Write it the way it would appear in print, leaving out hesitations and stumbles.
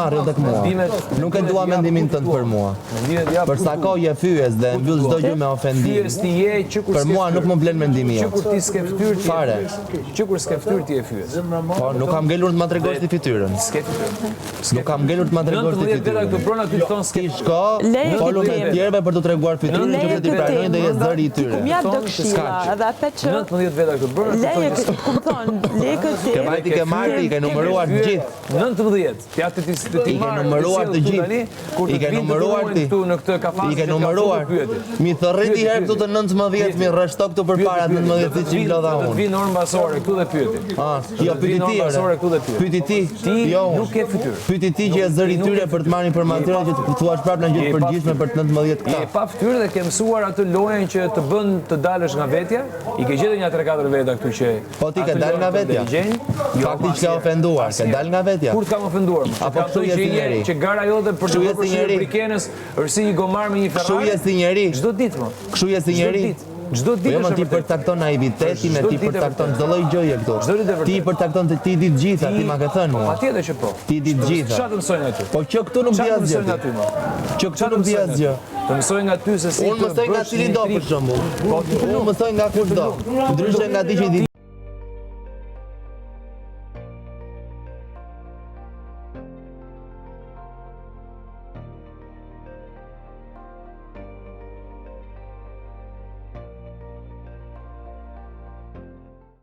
arrio tek mua. Nuk e dua mendimin tënd për mua. Për sa kohë je fyes dhe mbyll çdo gjë me ofendim. Për mua nuk më blen mendimi jot. Kur ti s'ke fytyrë ti. Fare. Që kur s'ke fytyrë ti je fyes. Po nuk kam ngelur të ma tregosh ti fytyrën. S'ke fytyrë. Nuk kam ngelur të ma tregosh ti 19 veta fytyrën. këtu brona ty thon s'ke. Ti shko, folu me tjerëve për të treguar fytyrën, nëse ti pranojnë dhe je zëri i tyre. Mja do këshilla, edhe atë që 19 veta këtu brona ty leje thon. kupton, leje këtë. Ke vajti ke marrë, i ke numëruar të gjithë. 19. Ti atë ti I ke numëruar të gjithë. I ke numëruar ti. Këtu në këtë kafazë. I ke numëruar. Mi thërriti herë këtu të 19, mi rreshto këtu përpara 19 si çim lodha Do të unë. vinë orë mbasore këtu dhe pyeti. Jo, pyeti ti. Pyeti ti. Jo, nuk ke fytyrë. Pyeti ti që je zëri i tyre për të marrë informacione që të thuash prapë në gjë të përgjithshme për 19 Je këta. pa fytyrë dhe ke mësuar atë lojën që të bën të dalësh nga vetja. I ke gjetur një 3-4 veta këtu që Po ti ke dal nga vetja. Fakti që ka ofenduar, ke dal nga vetja. Kur të kam ofenduar më? Apo kështu je si njeri. Që gara jote për të bërë për brikenës, është si një gomar me një Kështu Ferrari. je si njeri. Çdo ditë më. Kështu je si njeri. Çdo Po ditë jo, është ti e vërtetë. përcakton naivitetin, ti përcakton çdo lloj gjëje këtu. Çdo ditë e vërtetë. Ti përcakton të ti di të gjitha, ti ma ke thënë mua. Patjetër që po. Ti di të gjitha. Çfarë të mësojnë aty? Po që këtu nuk di Çfarë të asgjë. mësojnë aty më? Që këtu nuk di asgjë. Të mësojnë nga ty se si Unë mësoj nga cili do për shembull. Unë mësoj nga kush do. Ndryshe nga ti që i di